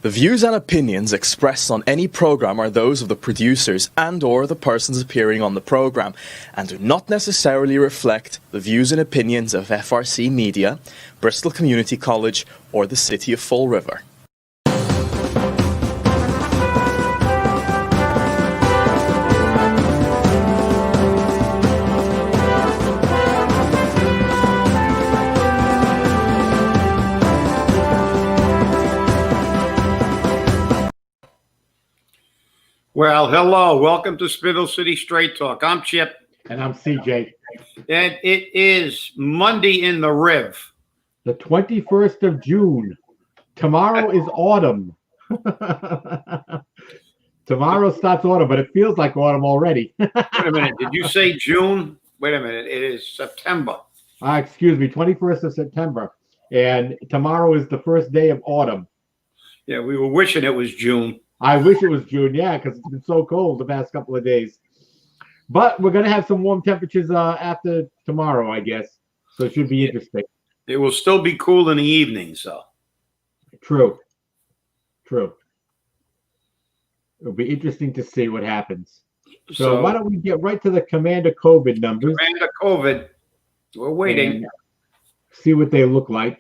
The views and opinions expressed on any program are those of the producers and/or the persons appearing on the program, and do not necessarily reflect the views and opinions of FRC Media, Bristol Community College, or the City of Fall River. Well, hello. Welcome to Spindle City Straight Talk. I'm Chip. And I'm CJ. And it is Monday in the Riv. The 21st of June. Tomorrow is autumn. Tomorrow starts autumn, but it feels like autumn already. Wait a minute. Did you say June? Wait a minute. It is September. Excuse me, 21st of September. And tomorrow is the first day of autumn. Yeah, we were wishing it was June. I wish it was June, yeah, because it's been so cold the past couple of days. But we're going to have some warm temperatures after tomorrow, I guess. So it should be interesting. It will still be cool in the evenings, though. True. It'll be interesting to see what happens. So why don't we get right to the Commander COVID numbers? Commander COVID. We're waiting. See what they look like.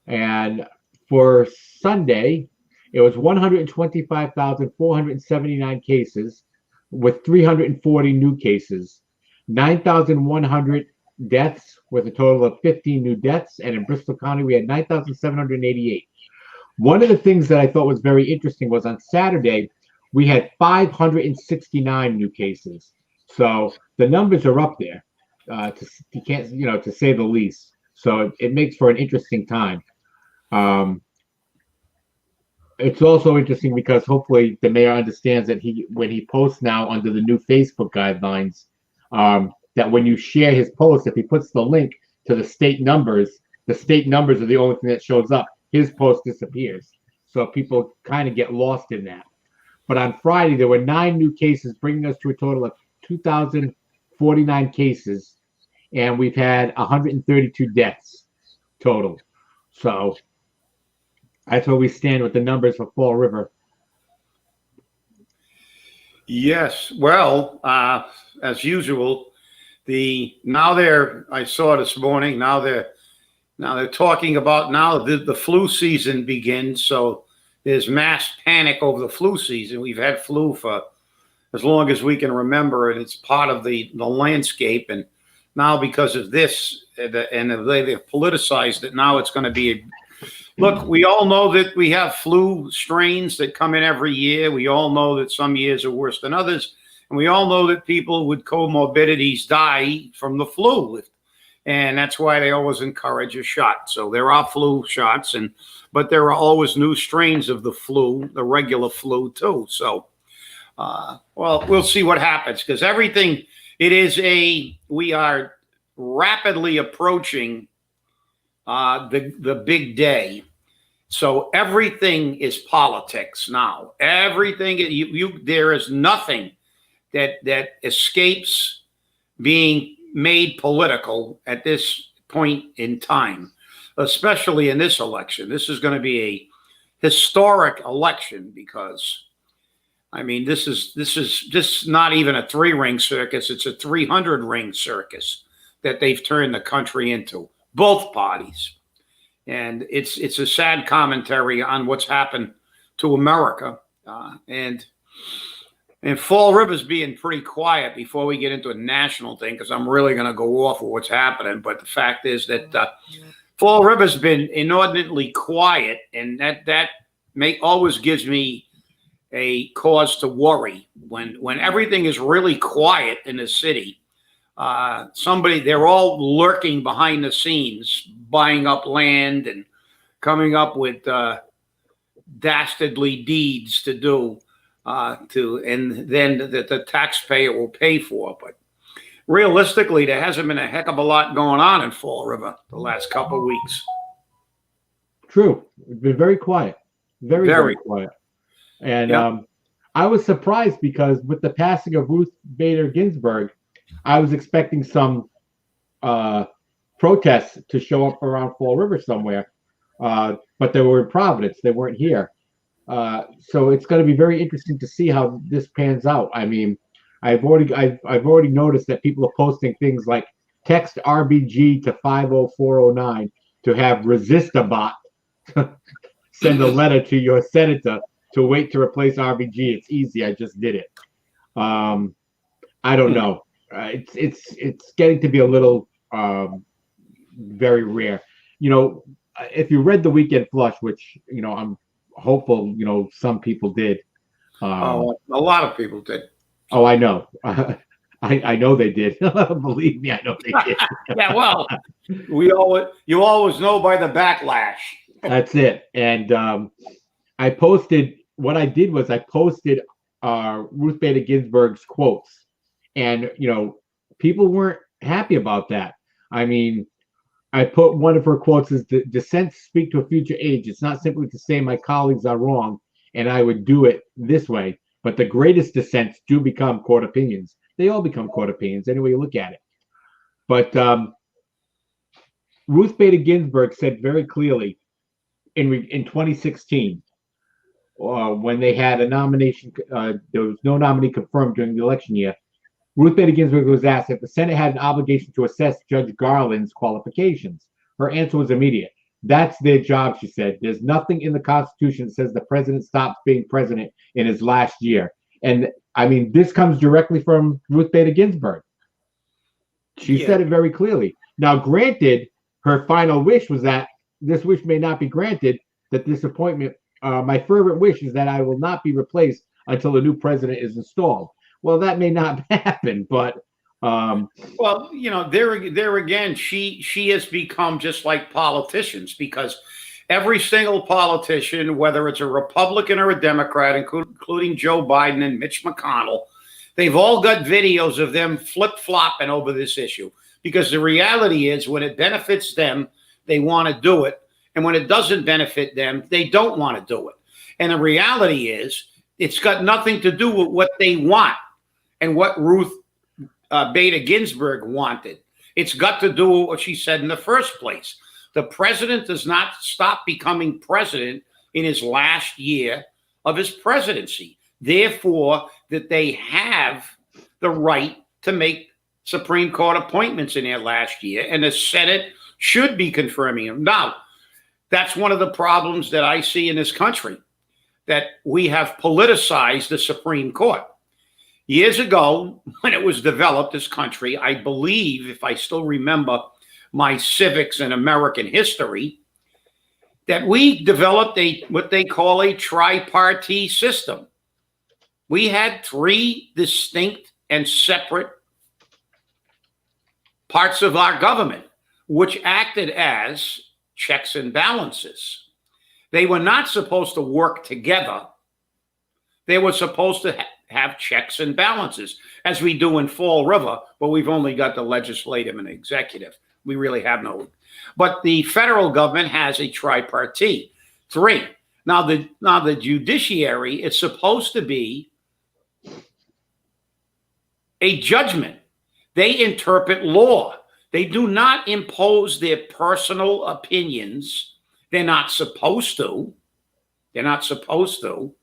And for Sunday, it was 125,479 cases with 340 new cases, 9,100 deaths with a total of 15 new deaths. And in Bristol County, we had 9,788. One of the things that I thought was very interesting was on Saturday, we had 569 new cases. So the numbers are up there, to say the least. So it makes for an interesting time. It's also interesting because hopefully the mayor understands that when he posts now under the new Facebook guidelines, that when you share his post, if he puts the link to the state numbers are the only thing that shows up. His post disappears. So people kind of get lost in that. But on Friday, there were 9 new cases, bringing us to a total of 2,049 cases. And we've had 132 deaths total. So that's where we stand with the numbers for Fall River. Yes. Well, as usual, I saw this morning, now they're talking about the flu season begins. So there's mass panic over the flu season. We've had flu for as long as we can remember, and it's part of the landscape. And now because of this and the way they've politicized it, now it's going to be look, we all know that we have flu strains that come in every year. We all know that some years are worse than others. And we all know that people with comorbidities die from the flu. And that's why they always encourage a shot. So there are flu shots, but there are always new strains of the flu, the regular flu too. So, well, we'll see what happens because we are rapidly approaching the big day. So everything is politics now. Everything there is nothing that escapes being made political at this point in time, especially in this election. This is going to be a historic election because, I mean, this is not even a 3-ring circus. It's a 300-ring circus that they've turned the country into, both parties. And it's a sad commentary on what's happened to America. And Fall River's being pretty quiet before we get into a national thing because I'm really going to go off of what's happening. But the fact is that Fall River's been inordinately quiet, and that always gives me a cause to worry. When everything is really quiet in the city, they're all lurking behind the scenes, buying up land and coming up with dastardly deeds to do, and then the taxpayer will pay for. But realistically, there hasn't been a heck of a lot going on in Fall River the last couple of weeks. True. It's been very quiet. Very quiet. And I was surprised because with the passing of Ruth Bader Ginsberg, I was expecting some protests to show up around Fall River somewhere. but they were in Providence. They weren't here. So it's going to be very interesting to see how this pans out. I mean, I've already noticed that people are posting things like text RBG to 50409 to have resist a bot send a letter to your senator to wait to replace RBG. It's easy. I just did it. I don't know. It's getting to be a little very rare. You know, if you read The Weekend Flush, which I'm hopeful some people did. A lot of people did. Oh, I know. I know they did. Believe me, I know they did. Yeah, well, you always know by the backlash. That's it. And I posted. What I did was I posted Ruth Bader Ginsburg's quotes, and people weren't happy about that. I mean, I put one of her quotes as the dissents speak to a future age. It's not simply to say my colleagues are wrong, and I would do it this way. But the greatest dissents do become court opinions. They all become court opinions, any way you look at it. But Ruth Bader Ginsburg said very clearly in 2016, when they had a nomination, there was no nominee confirmed during the election year. Ruth Bader Ginsburg was asked if the Senate had an obligation to assess Judge Garland's qualifications. Her answer was immediate. That's their job, she said. There's nothing in the Constitution that says the president stops being president in his last year. And I mean, this comes directly from Ruth Bader Ginsburg. She said it very clearly. Now, granted, her final wish was that this wish may not be granted, that this appointment, my fervent wish is that I will not be replaced until a new president is installed. Well, that may not happen, but well, there again, she has become just like politicians, because every single politician, whether it's a Republican or a Democrat, including Joe Biden and Mitch McConnell, they've all got videos of them flip-flopping over this issue, because the reality is when it benefits them, they want to do it. And when it doesn't benefit them, they don't want to do it. And the reality is it's got nothing to do with what they want and what Ruth Bader Ginsburg wanted. It's got to do with what she said in the first place. The president does not stop becoming president in his last year of his presidency. Therefore, that they have the right to make Supreme Court appointments in their last year, and the Senate should be confirming them. Now, that's one of the problems that I see in this country, that we have politicized the Supreme Court. Years ago, when it was developed, this country, I believe, if I still remember my civics and American history, that we developed what they call a tripartite system. We had three distinct and separate parts of our government, which acted as checks and balances. They were not supposed to work together. They were supposed to have checks and balances, as we do in Fall River, but we've only got the legislative and executive. We really have no. But the federal government has a tripartite, three. Now the judiciary is supposed to be a judgment. They interpret law. They do not impose their personal opinions. They're not supposed to. They're not supposed to.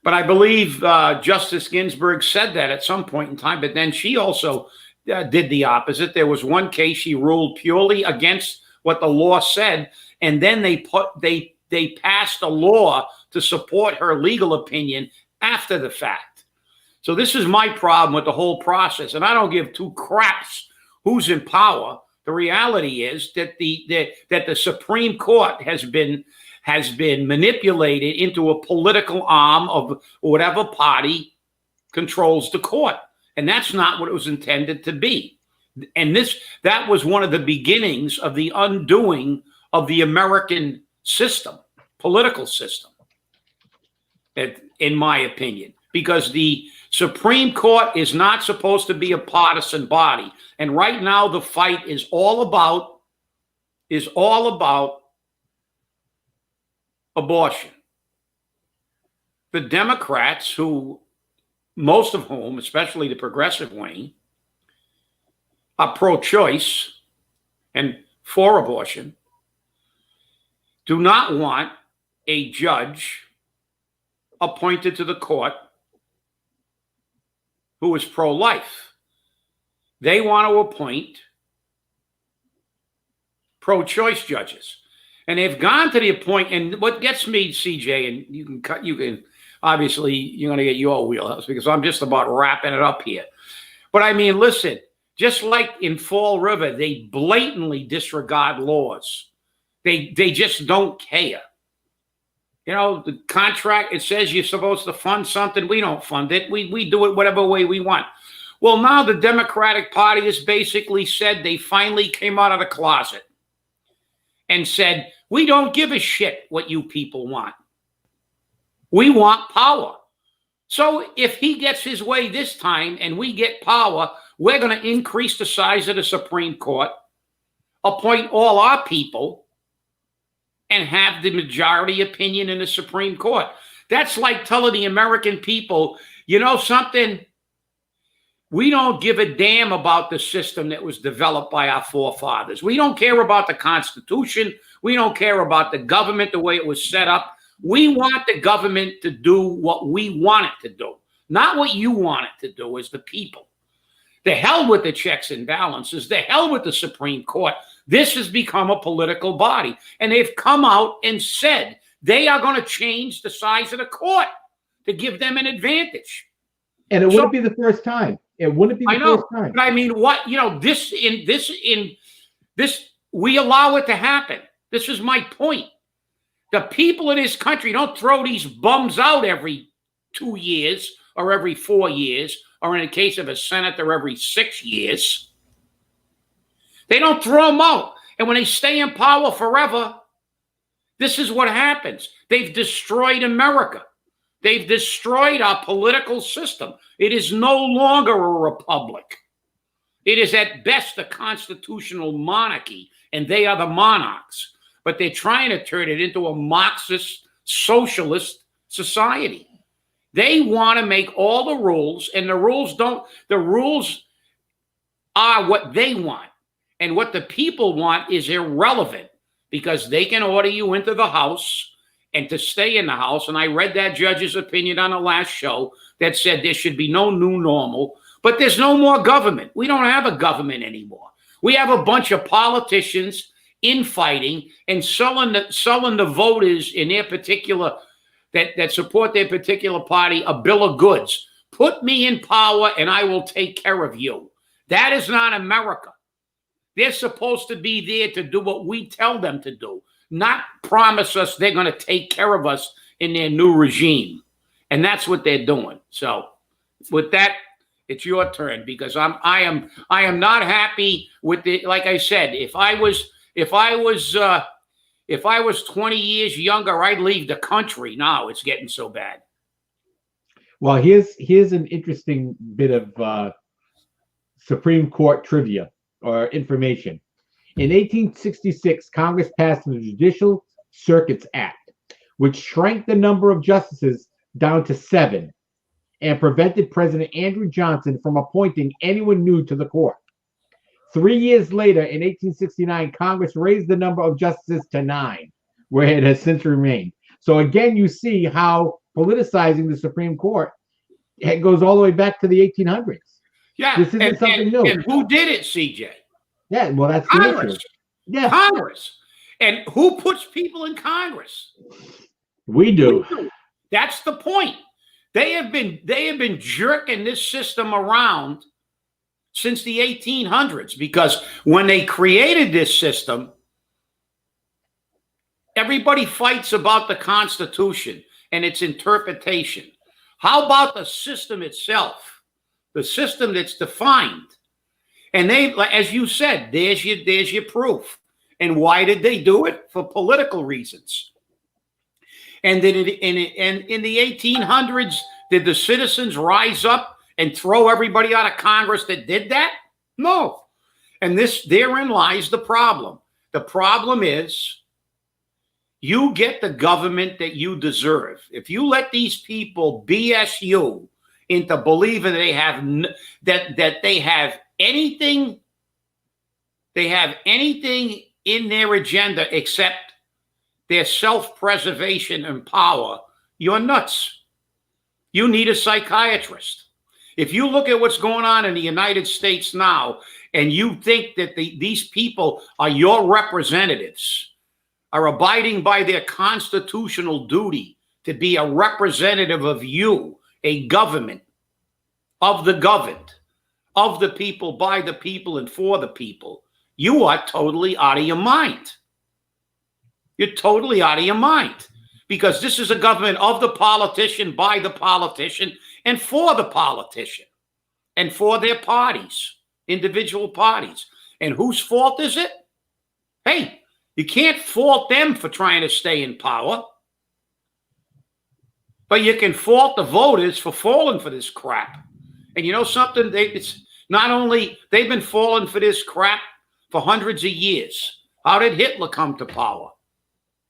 But I believe Justice Ginsburg said that at some point in time, but then she also did the opposite. There was one case she ruled purely against what the law said, and then they passed a law to support her legal opinion after the fact. So this is my problem with the whole process, and I don't give two craps who's in power. The reality is that the Supreme Court has been manipulated into a political arm of whatever party controls the court. And that's not what it was intended to be. And that was one of the beginnings of the undoing of the American system, political system, in my opinion, because the Supreme Court is not supposed to be a partisan body. And right now the fight is all about abortion. The Democrats, who most of whom, especially the progressive wing, are pro-choice and for abortion, do not want a judge appointed to the court who is pro-life. They want to appoint pro-choice judges. And they've gone to the point, and what gets me, CJ, and you can obviously, you're going to get your wheelhouse because I'm just about wrapping it up here. But I mean, listen, just like in Fall River, they blatantly disregard laws. They just don't care. You know, the contract, it says you're supposed to fund something. We don't fund it. We do it whatever way we want. Well, now the Democratic Party has basically said they finally came out of the closet and said, we don't give a shit what you people want. We want power. So if he gets his way this time and we get power, we're going to increase the size of the Supreme Court, appoint all our people, and have the majority opinion in the Supreme Court. That's like telling the American people, you know something? We don't give a damn about the system that was developed by our forefathers. We don't care about the Constitution. We don't care about the government, the way it was set up. We want the government to do what we want it to do, not what you want it to do as the people. The hell with the checks and balances. The hell with the Supreme Court. This has become a political body. And they've come out and said they are going to change the size of the court to give them an advantage. And it wouldn't be the first time. It wouldn't be the first time. But I mean, what, you know, this, we allow it to happen. This is my point. The people of this country don't throw these bums out every 2 years or every 4 years, or in the case of a senator, every 6 years. They don't throw them out. And when they stay in power forever, this is what happens. They've destroyed America. They've destroyed our political system. It is no longer a republic. It is at best a constitutional monarchy, and they are the monarchs. But they're trying to turn it into a Marxist socialist society. They want to make all the rules, and the rules are what they want. And what the people want is irrelevant because they can order you into the house and to stay in the house. And I read that judge's opinion on the last show that said there should be no new normal, but there's no more government. We don't have a government anymore. We have a bunch of politicians infighting and selling the voters in their particular, that support their particular party, a bill of goods. Put me in power and I will take care of you. That is not America. They're supposed to be there to do what we tell them to do, not promise us they're going to take care of us in their new regime. And that's what they're doing. So with that, it's your turn because I am not happy with it. Like I said, if I was 20 years younger, I'd leave the country. Now it's getting so bad. Well, here's an interesting bit of Supreme Court trivia or information. In 1866, Congress passed the Judicial Circuits Act, which shrank the number of justices down to 7 and prevented President Andrew Johnson from appointing anyone new to the court. 3 years later, in 1869, Congress raised the number of justices to 9, where it has since remained. So again, you see how politicizing the Supreme Court, it goes all the way back to the 1800s. Yeah, this isn't something new. And who did it, CJ? Yeah, well, that's Congress. Yeah, Congress. And who puts people in Congress? We do. That's the point. They have been jerking this system around since the 1800s because when they created this system, everybody fights about the Constitution and its interpretation. How about the system itself? The system that's defined. And they, as you said, there's your proof. And why did they do it? For political reasons. And then in the 1800s, did the citizens rise up and throw everybody out of Congress that did that? No. And therein lies the problem. The problem is you get the government that you deserve. If you let these people BS you into believing they have anything in their agenda except their self-preservation and power, you're nuts. You need a psychiatrist. If you look at what's going on in the United States now, and you think that these people are your representatives, are abiding by their constitutional duty to be a representative of you, a government, of the governed, of the people, by the people, and for the people, you are totally out of your mind. You're totally out of your mind, because this is a government of the politician, by the politician, and for the politician, and for their parties, individual parties. And whose fault is it? Hey, you can't fault them for trying to stay in power, but you can fault the voters for falling for this crap. And you know something? It's not only they've been falling for this crap for hundreds of years. How did Hitler come to power?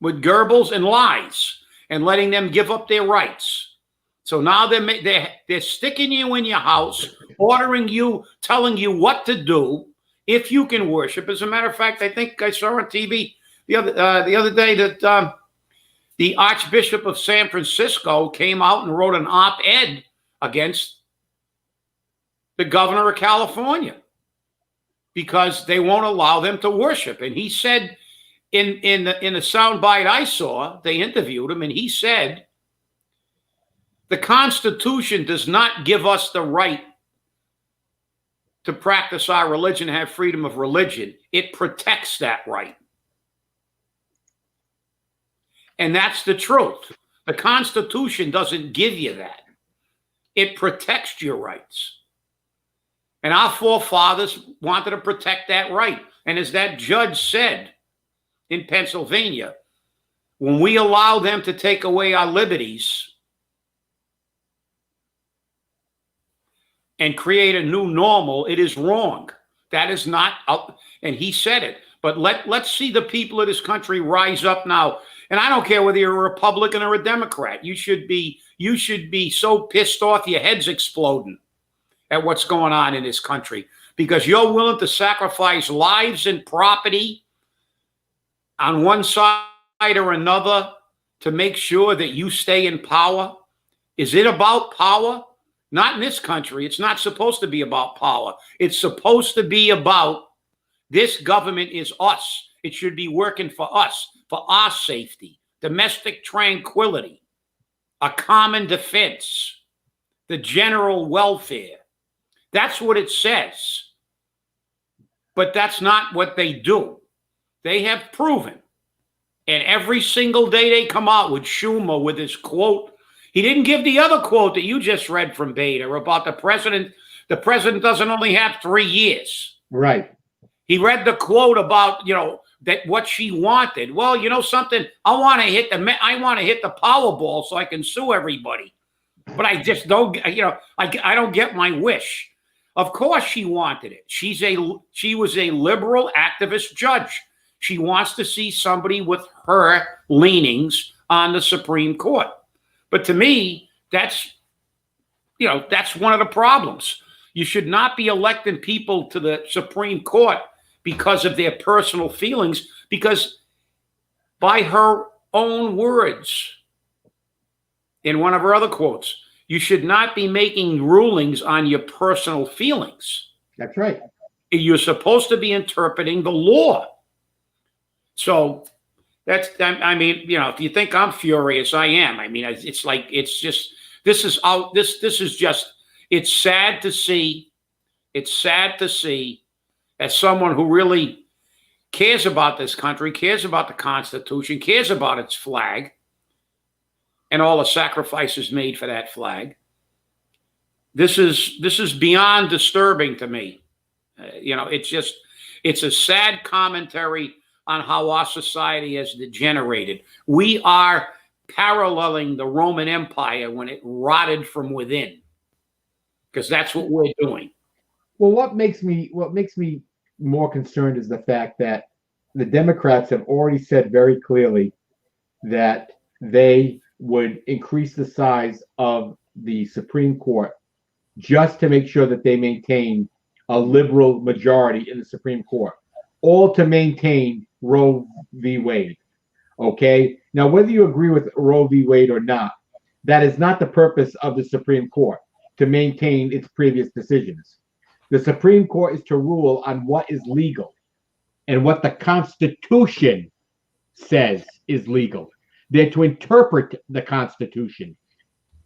With Goebbels and lies and letting them give up their rights. So now they're sticking you in your house, ordering you, telling you what to do if you can worship. As a matter of fact, I think I saw on TV the other day that the Archbishop of San Francisco came out and wrote an op-ed against the governor of California because they won't allow them to worship. And he said in the soundbite I saw, they interviewed him, and he said, the Constitution does not give us the right to practice our religion, have freedom of religion. It protects that right. And that's the truth. The Constitution doesn't give you that. It protects your rights. And our forefathers wanted to protect that right. And as that judge said in Pennsylvania, when we allow them to take away our liberties and create a new normal, it is wrong. That is not, and he said it. But let's see the people of this country rise up now. And I don't care whether you're a Republican or a Democrat. You should be so pissed off your head's exploding at what's going on in this country, because you're willing to sacrifice lives and property on one side or another to make sure that you stay in power. Is it about power? Not in this country. It's not supposed to be about power. It's supposed to be about this government is us. It should be working for us, for our safety, domestic tranquility, a common defense, the general welfare. That's what it says. But that's not what they do. They have proven. And every single day they come out with Schumer with his quote. He didn't give the other quote that you just read from Bader about the president. The president doesn't only have 3 years. Right. He read the quote about, that what she wanted. Well, you know something? I want to hit the Powerball so I can sue everybody. But I just don't, I don't get my wish. Of course she wanted it. She was a liberal activist judge. She wants to see somebody with her leanings on the Supreme Court. But to me, that's one of the problems. You should not be electing people to the Supreme Court because of their personal feelings, because by her own words, in one of her other quotes, you should not be making rulings on your personal feelings. That's right. You're supposed to be interpreting the law. So if you think I'm furious, I am. I mean, it's sad to see. It's sad to see, as someone who really cares about this country, cares about the Constitution, cares about its flag, and all the sacrifices made for that flag. This is beyond disturbing to me. It's a sad commentary on how our society has degenerated. We are paralleling the Roman Empire when it rotted from within, because that's what we're doing. Well, what makes me more concerned is the fact that the Democrats have already said very clearly that they would increase the size of the Supreme Court just to make sure that they maintain a liberal majority in the Supreme Court, all to maintain Roe v. Wade. Okay? Now, whether you agree with Roe v. Wade or not, that is not the purpose of the Supreme Court, to maintain its previous decisions. The Supreme Court is to rule on what is legal and what the Constitution says is legal. They're to interpret the Constitution.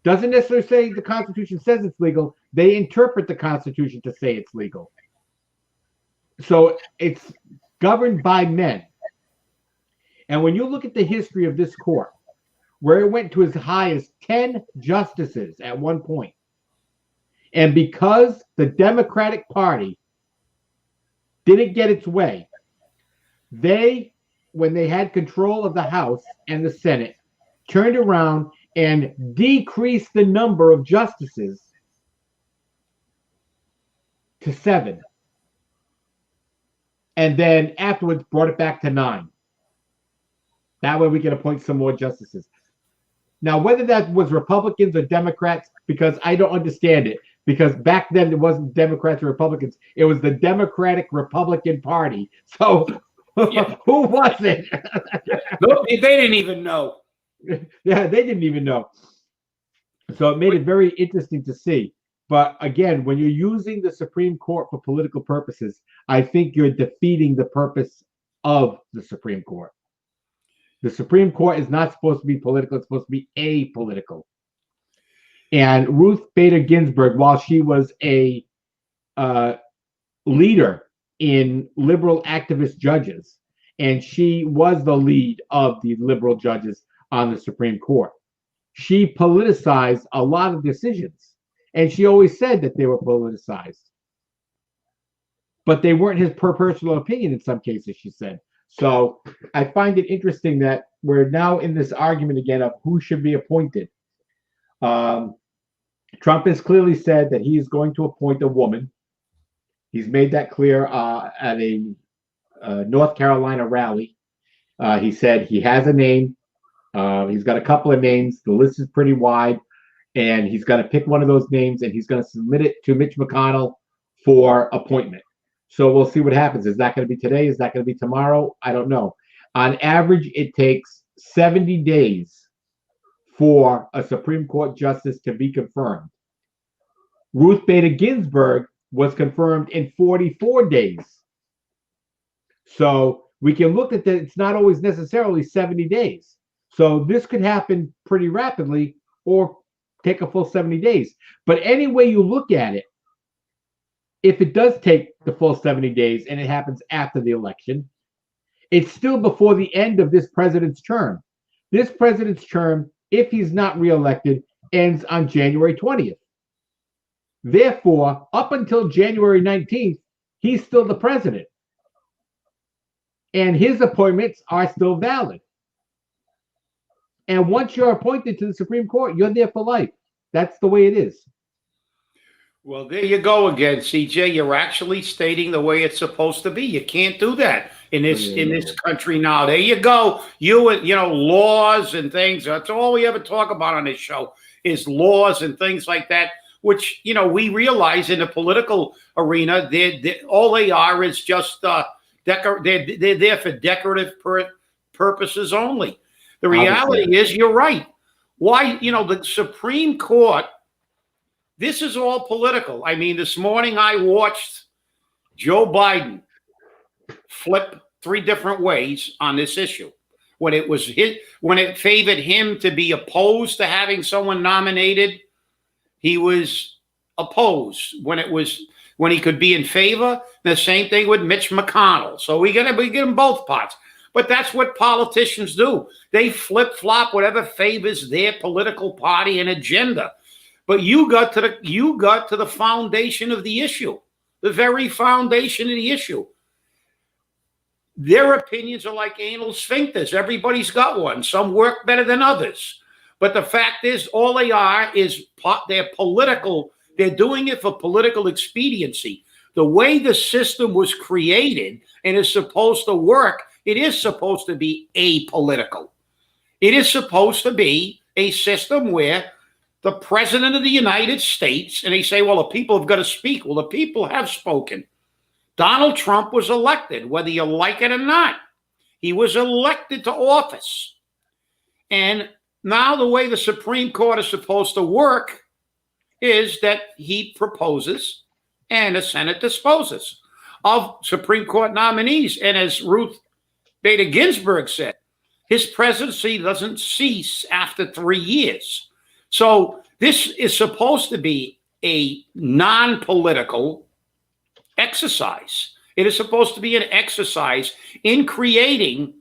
Doesn't necessarily say the Constitution says it's legal. They interpret the Constitution to say it's legal. So it's governed by men. And when you look at the history of this court, where it went to as high as 10 justices at one point, and because the Democratic Party didn't get its way, they, when they had control of the House and the Senate, turned around and decreased the number of justices to 7. And then afterwards brought it back to 9. That way we can appoint some more justices. Now, whether that was Republicans or Democrats, because I don't understand it, because back then it wasn't Democrats or Republicans, it was the Democratic Republican Party. So yeah. Who was it? No, they didn't even know. Yeah, they didn't even know. So it made it very interesting to see. But again, when you're using the Supreme Court for political purposes, I think you're defeating the purpose of the Supreme Court. The Supreme Court is not supposed to be political. It's supposed to be apolitical. And Ruth Bader Ginsberg, while she was a leader in liberal activist judges, and she was the lead of the liberal judges on the Supreme Court, she politicized a lot of decisions. And she always said that they were politicized. But they weren't his personal opinion in some cases, she said. So I find it interesting that we're now in this argument again of who should be appointed. Trump has clearly said that he is going to appoint a woman. He's made that clear at a North Carolina rally. He said he has a name. He's got a couple of names. The list is pretty wide. And he's going to pick one of those names and he's going to submit it to Mitch McConnell for appointment. So we'll see what happens. Is that going to be today? Is that going to be tomorrow? I don't know. On average, it takes 70 days for a Supreme Court justice to be confirmed. Ruth Bader Ginsburg was confirmed in 44 days. So we can look at that. It's not always necessarily 70 days. So this could happen pretty rapidly or take a full 70 days. But any way you look at it, if it does take the full 70 days and it happens after the election, it's still before the end of this president's term. This president's term, if he's not reelected, ends on January 20th. Therefore, up until January 19th, he's still the president. And his appointments are still valid. And once you're appointed to the Supreme Court, you're there for life. That's the way it is. Well, there you go again, CJ. You're actually stating the way it's supposed to be. You can't do that in this country now. There you go. You know, laws and things. That's all we ever talk about on this show is laws and things like that, which, you know, we realize in the political arena, all they are is just they're there for decorative purposes only. The reality is, you're right. Why, you know, the Supreme Court, this is all political. I mean, this morning I watched Joe Biden flip 3 different ways on this issue. When it favored him to be opposed to having someone nominated, he was opposed. When he could be in favor, the same thing with Mitch McConnell. So we get them both parts. But that's what politicians do. They flip-flop whatever favors their political party and agenda. But you got to the foundation of the issue, the very foundation of the issue. Their opinions are like anal sphincters. Everybody's got one. Some work better than others. But the fact is, all they are is they're political. They're doing it for political expediency. The way the system was created and is supposed to work, it is supposed to be apolitical. It is supposed to be a system where the president of the United States, and they say, well, the people have got to speak. Well, the people have spoken. Donald Trump was elected, whether you like it or not. He was elected to office. And now the way the Supreme Court is supposed to work is that he proposes and the Senate disposes of Supreme Court nominees. And as Ruth Bader Ginsberg said, his presidency doesn't cease after 3 years. So this is supposed to be a non-political exercise. It is supposed to be an exercise in creating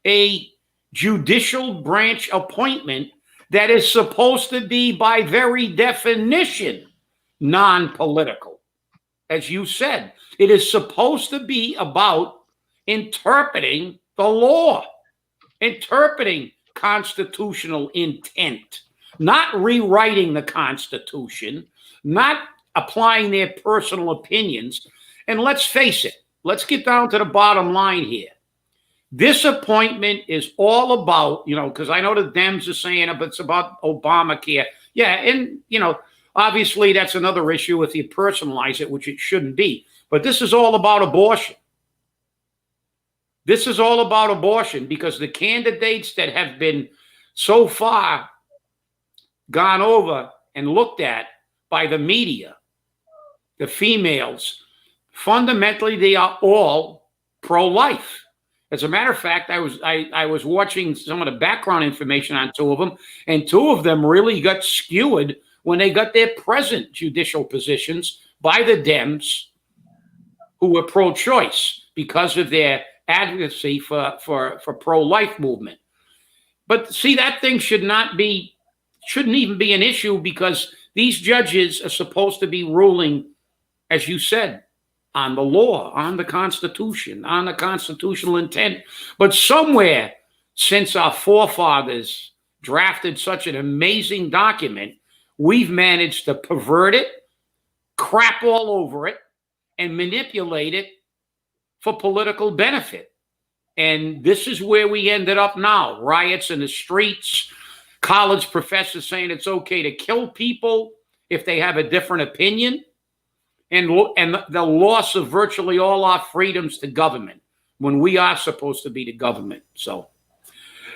a judicial branch appointment that is supposed to be, by very definition, non-political. As you said, it is supposed to be about interpreting the law, interpreting constitutional intent, not rewriting the Constitution, not applying their personal opinions. And let's face it, let's get down to the bottom line here. This appointment is all about, because I know the Dems are saying it, but it's about Obamacare. Yeah, and, obviously that's another issue if you personalize it, which it shouldn't be. But this is all about abortion. This is all about abortion because the candidates that have been so far gone over and looked at by the media, the females, fundamentally they are all pro-life. As a matter of fact, I was watching some of the background information on two of them, and two of them really got skewered when they got their present judicial positions by the Dems, who were pro-choice because of their advocacy for pro-life movement. But see, that thing shouldn't even be an issue because these judges are supposed to be ruling, as you said, on the law, on the Constitution, on the constitutional intent. But somewhere since our forefathers drafted such an amazing document, we've managed to pervert it, crap all over it, and manipulate it for political benefit. And this is where we ended up now. Riots in the streets, college professors saying it's okay to kill people if they have a different opinion, and the loss of virtually all our freedoms to government when we are supposed to be the government. So,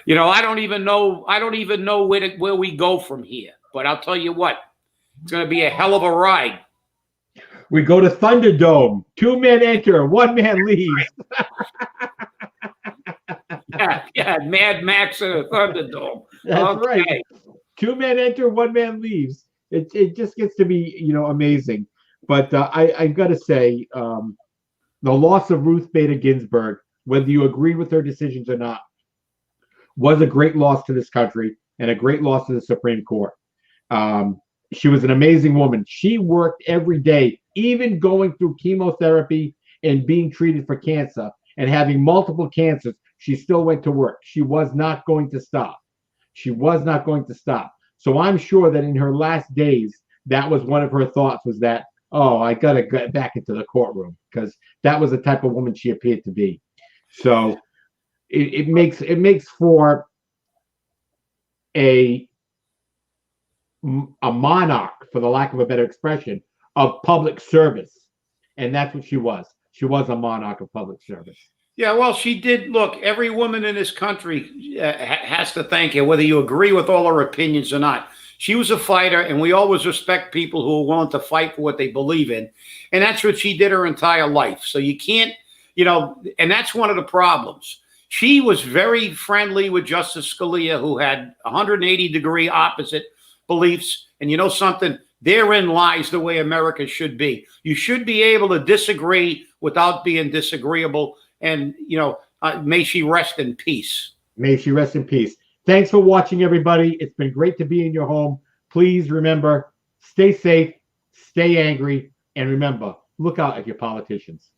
I don't even know where we go from here. But I'll tell you what, it's going to be a hell of a ride. We go to Thunderdome. 2 men enter, 1 man leaves. yeah, Mad Max and a Thunderdome. That's right. 2 men enter, 1 man leaves. It just gets to be, amazing. But I got to say, the loss of Ruth Bader Ginsberg, whether you agree with her decisions or not, was a great loss to this country and a great loss to the Supreme Court. She was an amazing woman. She worked every day, even going through chemotherapy and being treated for cancer and having multiple cancers. She still went to work. She was not going to stop. She was not going to stop. So I'm sure that in her last days, that was one of her thoughts, was that, oh, I got to get back into the courtroom, because that was the type of woman she appeared to be. So it makes for a monarch, for the lack of a better expression, of public service. And that's what she was. She was a monarch of public service. Yeah, well, she did. Look, every woman in this country has to thank her, whether you agree with all her opinions or not. She was a fighter, and we always respect people who are willing to fight for what they believe in. And that's what she did her entire life. So you can't, and that's one of the problems. She was very friendly with Justice Scalia, who had 180-degree opposite beliefs. And you know something? Therein lies the way America should be. You should be able to disagree without being disagreeable. And, may she rest in peace. May she rest in peace. Thanks for watching, everybody. It's been great to be in your home. Please remember, stay safe, stay angry, and remember, look out at your politicians.